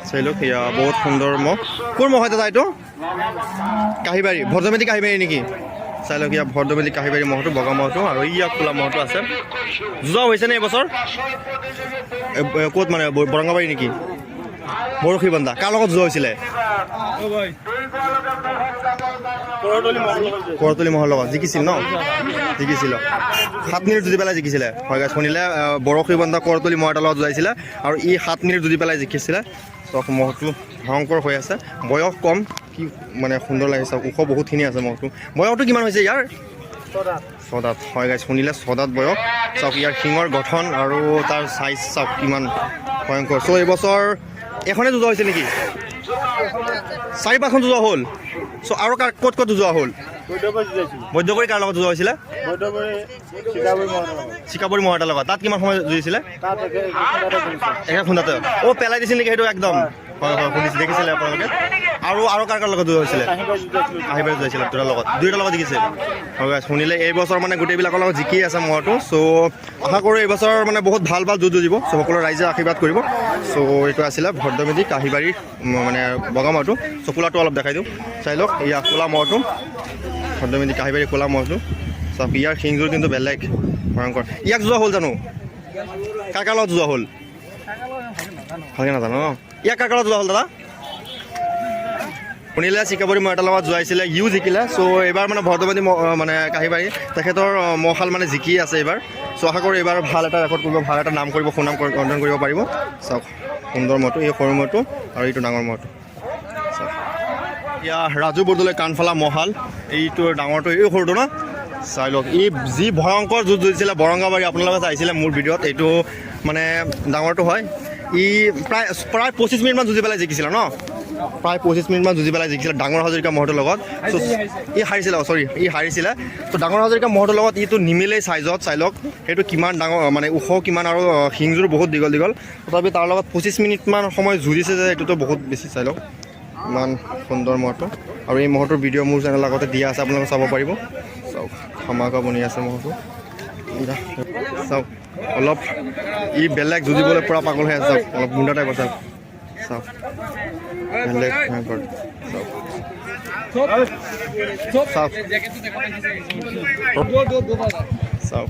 চাই লওক এয়া বহুত সুন্দৰ মহ কোন মহ হয় দাদা এইটো কাহিবাৰী ভদ্ৰমেলি কাহিবাৰী নেকি চাই লওক ইয়া ভদ্ৰমেলি কাহিবাৰী মহটো বগা মহটো আৰু ইয়াক কোলা মহটো আছে যোৱা হৈছেনে এইবছৰ ক'ত মানে বৰঙাবাৰী নেকি বৰশী বন্ধা কাৰ লগত যোৱা হৈছিলে কৰতলি মহৰ লগত জিকিছিল ন জিকিছিল 7 মিনিট যুঁজি পেলাই জিকিছিলে হয় গাইছ শুনিলে বৰশী বন্ধা কৰতলি মহ এটাৰ লগত যোৱাইছিলে আৰু ই 7 মিনিট যুঁজি পেলাই জিকিছিলে ত মহটো ভয়ংকৰ হৈ আছে বয়স কম কি মানে সুন্দৰ লাগিছে ওখ বহুতখিনি আছে মহটো বয়সটো কিমান হৈছে ইয়াৰ ছদাত হয় গাইছ শুনিলে ছদাত বয়স চাওক ইয়াৰ শিঙৰ গঠন আৰু তাৰ চাইজ চাওক কিমান ভয়ংকৰ চ' এইবছৰ এখনে যুঁজোৱা হৈছে নেকি 4-5খন যুঁজোৱা হ'ল চ' আৰু ক'ত ক'ত যুঁজোৱা হ'ল মধ্যকৰী কাৰ লগত যুঁজোৱা হৈছিলে চিকাবৰী মহ এটাৰ লগত তাত কিমান সময় যুঁজিছিলে একে খুন্দাতে অ' পেলাই দিছিল নেকি সেইটো একদম হয় হয় শুনিছে দেখিছিলে আপোনালোকে আৰু কাৰ লগত যুঁজোৱা হৈছিলে আহিবাৰী যুঁজাইছিলে দুয়োটাৰ লগত জিকিছে হয় শুনিলে এইবছৰ মানে গোটেইবিলাকৰ লগত জিকি আছে মহটো চ' আশা কৰোঁ এইবছৰ মানে বহুত ভাল ভাল যুঁজ যুঁজিব চ' সকলো ৰাইজে আশীৰ্বাদ কৰিব চ' এইটো আছিলে ভদ্ৰমেলি কাহিবাৰীৰ মানে বগা মহটো চ' কোলাটো অলপ দেখাই দিওঁ চাই লওক ইয়াৰ কোলা মহটো ভদ্ৰমেলি কাহিবাৰী কোলা মহটো চাওক ইয়াৰ শিংযোৰ কিন্তু বেলেগ ভয়ংকৰ ইয়াক যোৱা হ'ল জানো কাৰ লগত যোৱা হ'ল ভালকৈ নাজানো ন ইয়াক কাৰ লগত যোৱা হ'ল দাদা শুনিলে চিকাবৰী মহ এটাৰ লগত যোৱাইছিলে ইও জিকিলে চ' এইবাৰ মানে ভদ্ৰমেলি মানে কাহিবাৰী তেখেতৰ মহশাল মানে জিকি আছে এইবাৰ চ' আশা কৰোঁ এইবাৰ ভাল এটা ৰেকৰ্ড কৰিব ভাল এটা নাম কৰিব সুনাম অৰ্জন কৰিব পাৰিব চাওক সুন্দৰ মহটো এই সৰু মহটো আৰু এইটো ডাঙৰ মহটো চাওক এতিয়া ৰাজু বৰদলৈ কাণফলা মহাল এইটো ডাঙৰটো এই সৰুটো ন চাই লওক ই যি ভয়ংকৰ যুঁজ যুঁজিছিলে বৰঙাবাৰী আপোনালোকে চাইছিলে মোৰ ভিডিঅ'ত এইটো মানে ডাঙৰটো হয় ই প্ৰায় 25 মিনিটমান যুঁজি পেলাই জিকিছিলে ন প্ৰায় 25 মিনিটমান যুঁজি পেলাই জিকিছিলে ডাঙৰ হাজৰিকা মহটোৰ লগত ই হাৰিছিলে ত' ডাঙৰ হাজৰিকা মহটোৰ লগত ইটো নিমিলেই চাইজত চাই লওক সেইটো কিমান ডাঙৰ মানে ওখ কিমান আৰু শিংযোৰ বহুত দীঘল তথাপি তাৰ লগত 25 মিনিটমান সময় যুঁজিছে যে এইটোতো বহুত বেছি চাই লওক ইমান সুন্দৰ মহটো আৰু এই মহটোৰ ভিডিঅ' মোৰ চেনেল আগতে দিয়া আছে আপোনালোকে চাব পাৰিব চাওক ধমাকা বনি আছে মহটো চাওক অলপ ই বেলেগ যুঁজিবলৈ পূৰা পাগল হৈ আছে চাওক অলপ গুণ্ডা টাইপৰ চাওক চাওক বেলেগ ভয়ংকৰ চাওক চাওক